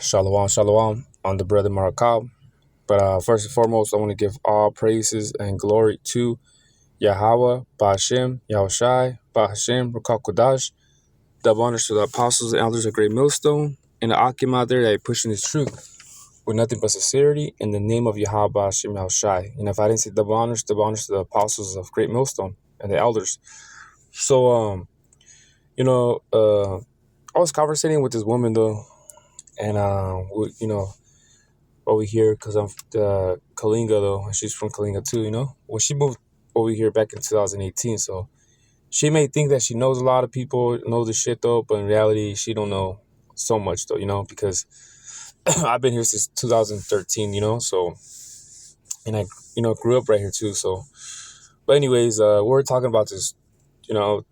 Shalom, shalom on the brother Marakab. But first and foremost, I want to give all praises and glory to Yahweh, Ba'ashem, Yahushai, Ba'ashem, Rukakudash, double honors to the apostles and elders of Great Millstone, and the Akim out there that are pushing this truth with nothing but sincerity in the name of Yahweh, Ba'ashem, Yahushai. And if I didn't say double honors to the apostles of Great Millstone and the elders. So, I was conversating with this woman though, and over here because I'm Kalinga though, and she's from Kalinga too. Well, she moved over here back in 2018, so she may think that she knows a lot of people, knows the shit though, but in reality, she don't know so much though. Because I've been here since 2013. So and I grew up right here too. So, but anyways, we're talking about this.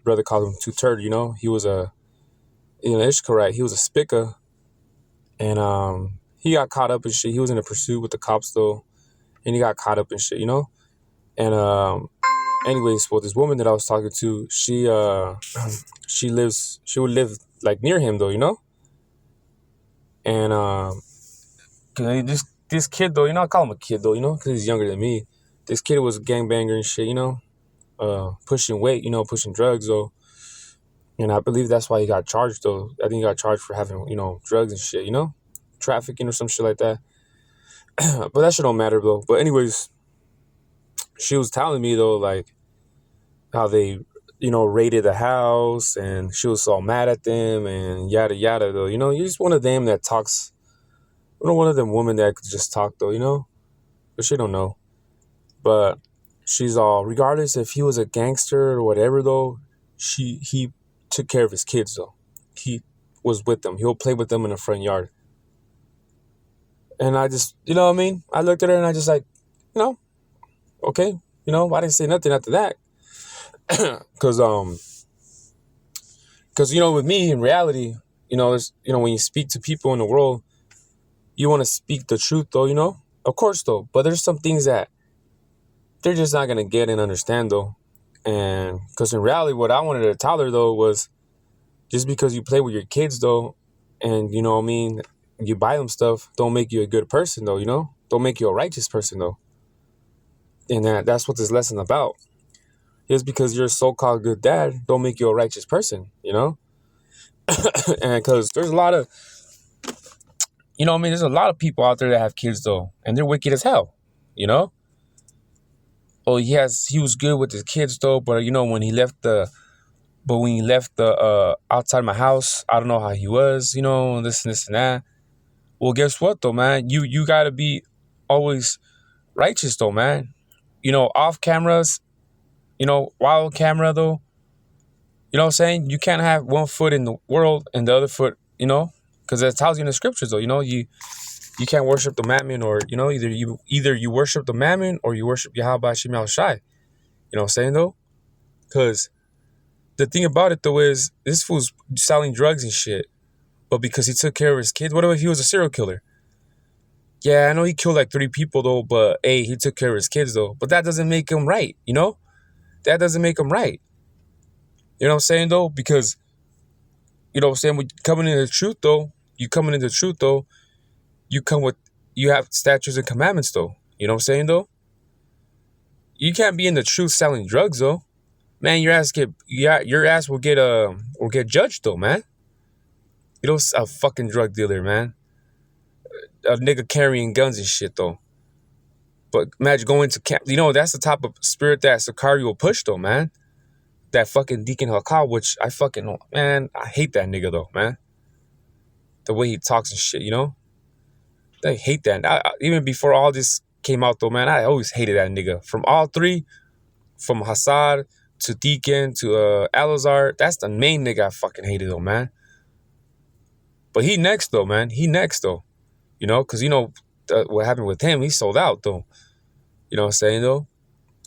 Brother called him Two Turd. He was a Ishkarite. He was a spica, and he got caught up in shit. He was in a pursuit with the cops though, and he got caught up in shit. And anyways, well, this woman that I was talking to, she would live like near him though, and 'cause this kid though, I call him a kid though, because he's younger than me. This kid was a gangbanger and shit, pushing weight, pushing drugs though, and I believe that's why he got charged though. I think he got charged for having drugs and shit, trafficking or some shit like that. But that shit don't matter though. But anyways, she was telling me though, like how they raided the house, and she was all mad at them and yada yada though. You're just one of them that talks, one of them women that could just talk though, but she don't know. But she's all, regardless if he was a gangster or whatever though, he took care of his kids though. He was with them. He'll play with them in the front yard. And I just, what I mean? I looked at her and I just like, okay, I didn't say nothing after that. Cause with me in reality, there's, when you speak to people in the world, you want to speak the truth though, of course though, but there's some things that they're just not gonna get and understand though. And because in reality, what I wanted to tell her though was, just because you play with your kids though, and you buy them stuff, don't make you a good person though, don't make you a righteous person though. And that's what this lesson about. Just because you're a so-called good dad, don't make you a righteous person, And because there's a lot of, there's a lot of people out there that have kids though, and they're wicked as hell, Oh, he was good with his kids though, but when he left the outside my house, I don't know how he was, this and this and that. Well, guess what though, man? You gotta be always righteous though, man. Off cameras, while on camera though, you know what I'm saying? You can't have one foot in the world and the other foot, because it tells you in the scriptures though, you can't worship the mammon, or either you worship the mammon or you worship Yahweh Ba'ashem Yahushai. You know what I'm saying though? Because the thing about it though is, this fool's selling drugs and shit, but because he took care of his kids. What if he was a serial killer? Yeah, I know he killed like 3 people though, but hey, he took care of his kids though. But that doesn't make him right, That doesn't make him right. You know what I'm saying though? Because when you coming into the truth though, you have statutes and commandments though. You know what I'm saying though? You can't be in the truth selling drugs though. Man, your ass will get judged though, man. A fucking drug dealer, man. A nigga carrying guns and shit though. But imagine going to camp. That's the type of spirit that Sakari will push though, man. That fucking Deacon Hakal, which I hate that nigga though, man. The way he talks and shit, I hate that. Even before all this came out though, man, I always hated that nigga. From all 3, from Hassad to Deacon to Alazar, that's the main nigga I fucking hated though, man. But he next though, man. Because what happened with him, he sold out though. You know what I'm saying though?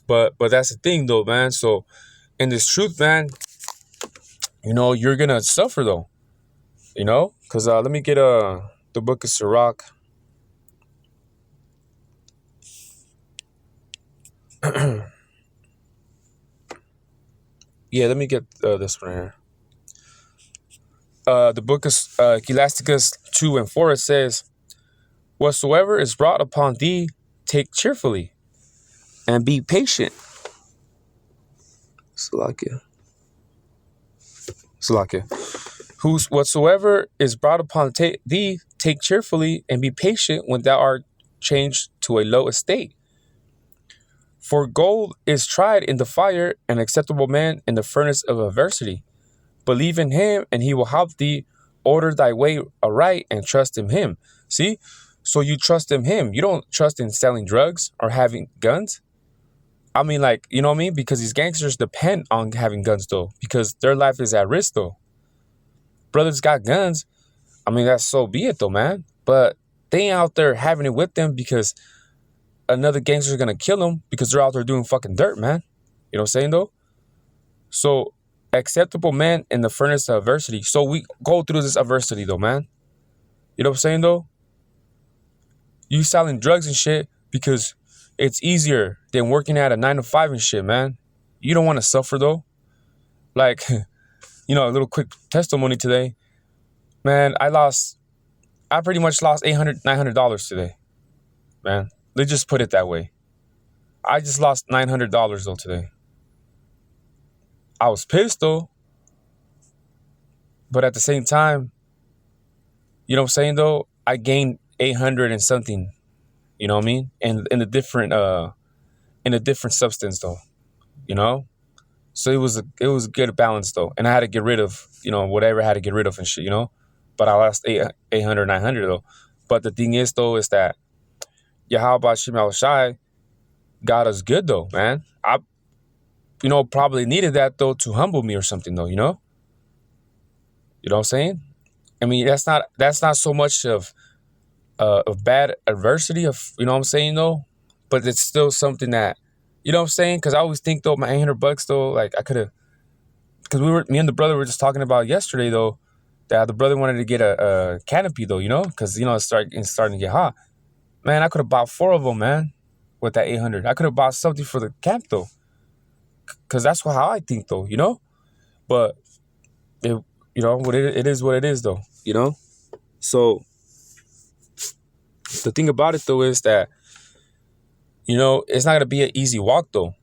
But that's the thing though, man. So in this truth, man, you're gonna suffer though. Because let me get the book of Sirach. Yeah, let me get this one here. the book of Ecclesiasticus 2 and 4, it says, "Whatsoever is brought upon thee, take cheerfully, and be patient." Salakia. Salakia. Whatsoever is brought upon thee, take cheerfully, and be patient when thou art changed to a low estate. For gold is tried in the fire, an acceptable man in the furnace of adversity. Believe in him, and he will help thee. Order thy way aright, and trust in him. See? So you trust in him. You don't trust in selling drugs or having guns. I mean, like, you know what I mean? Because these gangsters depend on having guns, though. Because their life is at risk, though. Brothers got guns. I mean, that's so be it, though, man. But they ain't out there having it with them because another gangster's gonna kill them because they're out there doing fucking dirt, man. You know what I'm saying, though? So, acceptable man in the furnace of adversity. So we go through this adversity, though, man. You know what I'm saying, though? You selling drugs and shit because it's easier than working at a 9 to 5 and shit, man. You don't want to suffer, though. Like, a little quick testimony today. Man, I pretty much lost $800, $900 today, man. Let's just put it that way. I just lost $900 though today. I was pissed though. But at the same time, you know what I'm saying though? I gained 800 and something, you know what I mean? And in a different substance though, you know? So it was a good balance though. And I had to get rid of, whatever I had to get rid of and shit, you know? But I lost 800, 900 though. But the thing is though, is that Yahweh Shema Shai got us good though, man. I, probably needed that though to humble me or something though, you know? You know what I'm saying? I mean, that's not so much of bad adversity of, you know what I'm saying though? But it's still something that, you know what I'm saying? Because I always think though, my $800 though, like I could have, because me and the brother were just talking about yesterday though, that the brother wanted to get a canopy though, you know? Because, it's starting to get hot. Man, I could have bought 4 of them, man, with that 800. I could have bought something for the camp though. Because that's how I think though, you know? But, it is what it is though, you know? So, the thing about it though is that, it's not going to be an easy walk though.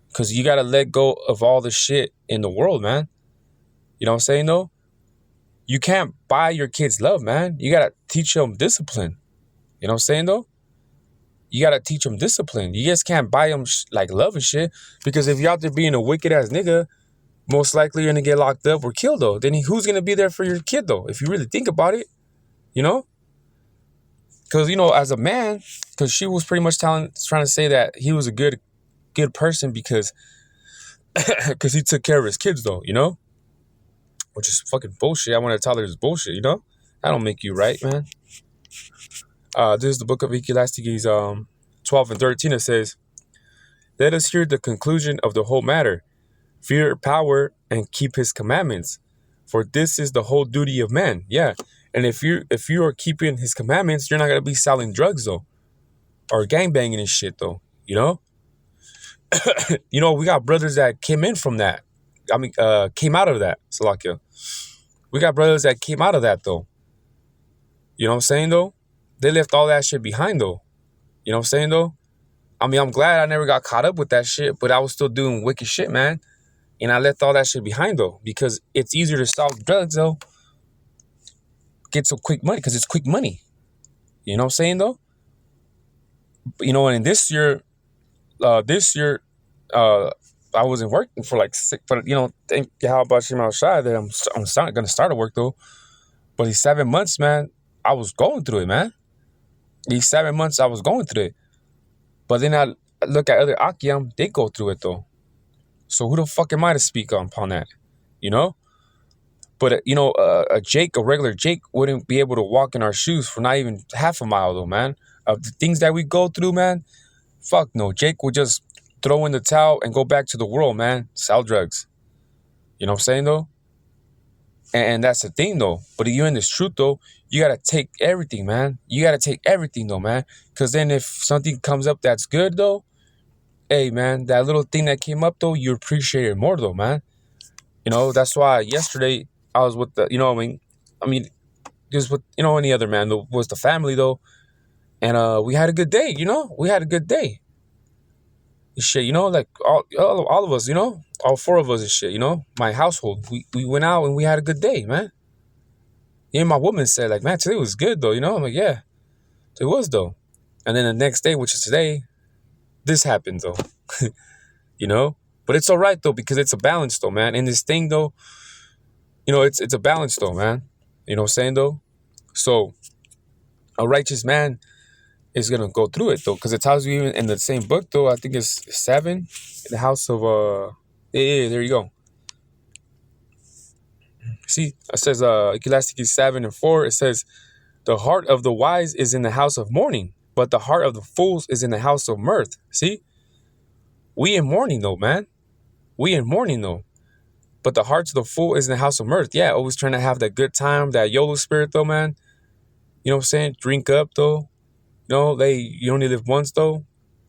Because you got to let go of all the shit in the world, man. You know what I'm saying though? You can't buy your kids love, man. You got to teach them discipline. You know what I'm saying though? You got to teach them discipline. You just can't buy them love and shit. Because if you're out there being a wicked ass nigga, most likely you're going to get locked up or killed though. Then who's going to be there for your kid though? If you really think about it, you know? Because, as a man, because she was pretty much trying to say that he was a good person because he took care of his kids though, you know? Which is fucking bullshit. I want to tell her it's bullshit, you know? That don't make you right, man. This is the book of Ecclesiastes 12 and 13. It says, "Let us hear the conclusion of the whole matter. Fear power and keep his commandments. For this is the whole duty of man." Yeah. And if you are keeping his commandments, you're not going to be selling drugs though. Or gangbanging and shit though. You know? We got brothers that came in from that. I mean, came out of that. Salakia. We got brothers that came out of that though. You know what I'm saying though? They left all that shit behind though. You know what I'm saying though? I mean, I'm glad I never got caught up with that shit, but I was still doing wicked shit, man. And I left all that shit behind though, because it's easier to sell drugs though. Get some quick money, because it's quick money. You know what I'm saying though? And in this year, I wasn't working for like 6, but thank how about Shema Shai that I'm gonna start to work though. But these 7 months, man, I was going through it, man. These 7 months I was going through it. But then I look at other Akiyam, they go through it though. So who the fuck am I to speak upon that? You know? But a regular Jake wouldn't be able to walk in our shoes for not even half a mile though, man. Of the things that we go through, man, fuck no. Jake would just throw in the towel and go back to the world, man. Sell drugs. You know what I'm saying though? And that's the thing though. But if you're in this truth though, you gotta take everything, man. You gotta take everything though, man. Because then if something comes up that's good though, hey man, that little thing that came up though, you appreciate it more though, man. That's why yesterday I was with I mean, just with any other man though, was the family though, and we had a good day. We had a good day. Shit, like all of us, all four of us and shit. My household, we went out and we had a good day, man. Even my woman said like, man, today was good though. I'm like, yeah, it was though. And then the next day, which is today, this happened though. you know. But it's all right though because it's a balance though, man. And this thing though, it's a balance though, man. You know what I'm saying though? So a righteous man is gonna go through it though, because it tells you even in the same book though. I think it's 7, in the house of yeah, there you go. See, it says Ecclesiastes 7:4. It says, "The heart of the wise is in the house of mourning, but the heart of the fools is in the house of mirth." See, we in mourning though, man. We in mourning though. But the heart of the fool is in the house of mirth. Yeah, always trying to have that good time, that YOLO spirit though, man. You know what I'm saying? Drink up though. You only live once though.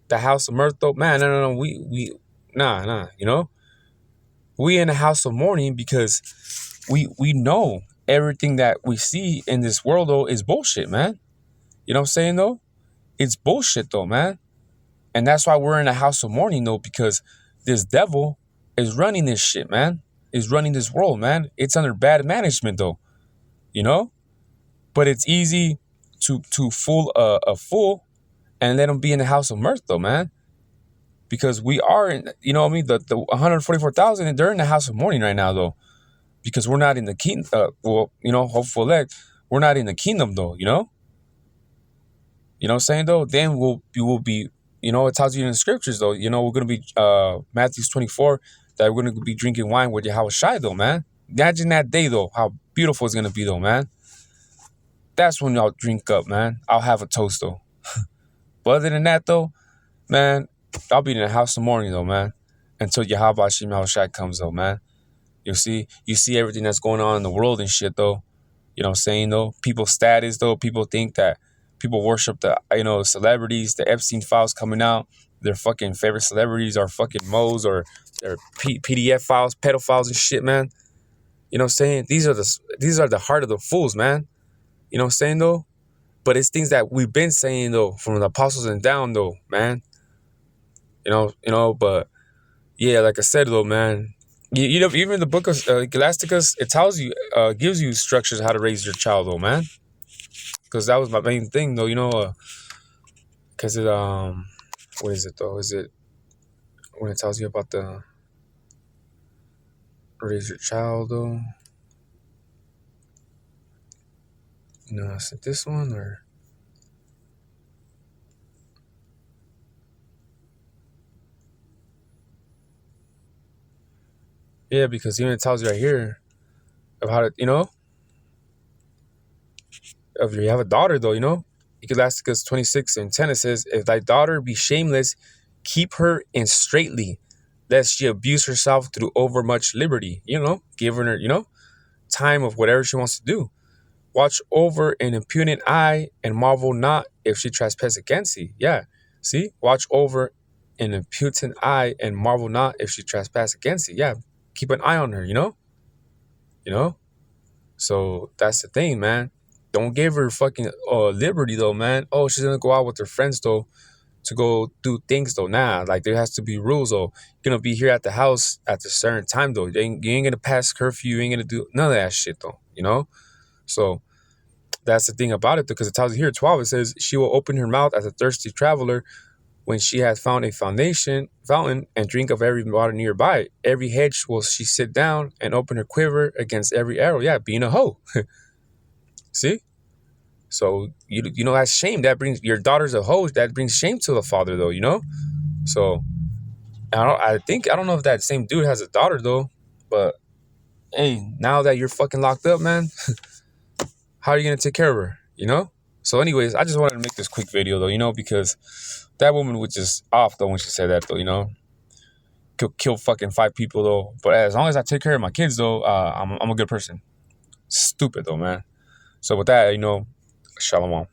The house of mirth though, man. No. Nah. We in the house of mourning because we know everything that we see in this world though is bullshit, man. You know what I'm saying though? It's bullshit though, man. And that's why we're in a house of mourning though, because this devil is running this shit, man. Is running this world, man. It's under bad management though, But it's easy to fool a fool and let him be in the house of mirth though, man. Because we are in, the 144,000, they're in the house of mourning right now though. Because we're not in the kingdom, hopeful elect, we're not in the kingdom though, You know what I'm saying though? Then we will be, it tells you in the scriptures though, we're going to be, Matthew 24, that we're going to be drinking wine with Yahweh Shai though, man. Imagine that day though, how beautiful it's going to be though, man. That's when I'll drink up, man. I'll have a toast though. But other than that though, man, I'll be in the house of mourning though, man. Until Yahweh Shem Yahushua comes though, man. You see everything that's going on in the world and shit though. You know what I'm saying though? People's status though. People think that people worship the, celebrities, the Epstein files coming out. Their fucking favorite celebrities are fucking Moes or their PDF files, pedophiles and shit, man. You know what I'm saying? These are the heart of the fools, man. You know what I'm saying though? But it's things that we've been saying though, from the apostles and down though, man. But yeah, like I said though, man. Even the book of Galacticus, it tells you, gives you structures how to raise your child though, man. Because that was my main thing though, because it what is it though? Is it when it tells you about the raise your child though? Is it this one or? Yeah, because even it tells you right here of how to, if you have a daughter though, Ecclesiastes 26:10, it says, "If thy daughter be shameless, keep her in straitly, lest she abuse herself through overmuch liberty." Giving her, time of whatever she wants to do. Watch over an impudent eye and marvel not if she trespass against thee. Yeah. See? Watch over an impudent eye and marvel not if she trespass against thee. Yeah. Keep an eye on her, So that's the thing, man. Don't give her fucking liberty though, man. Oh, she's gonna go out with her friends though to go do things though. Nah, like there has to be rules though. You're gonna be here at the house at a certain time though. You ain't gonna pass curfew. You ain't gonna do none of that shit though. So that's the thing about it, because it tells you here, 12, it says, "She will open her mouth as a thirsty traveler when she has found a fountain, and drink of every water nearby. Every hedge will she sit down and open her quiver against every arrow." Yeah, being a hoe. See? So, that's shame. That brings your daughter's a hoe. That brings shame to the father, though, So, I don't know if that same dude has a daughter, though. But, hey, now that you're fucking locked up, man, how are you going to take care of her, So anyways, I just wanted to make this quick video though, because that woman was just off though when she said that though, kill fucking 5 people though. But as long as I take care of my kids though, I'm a good person. Stupid though, man. So with that, shalom.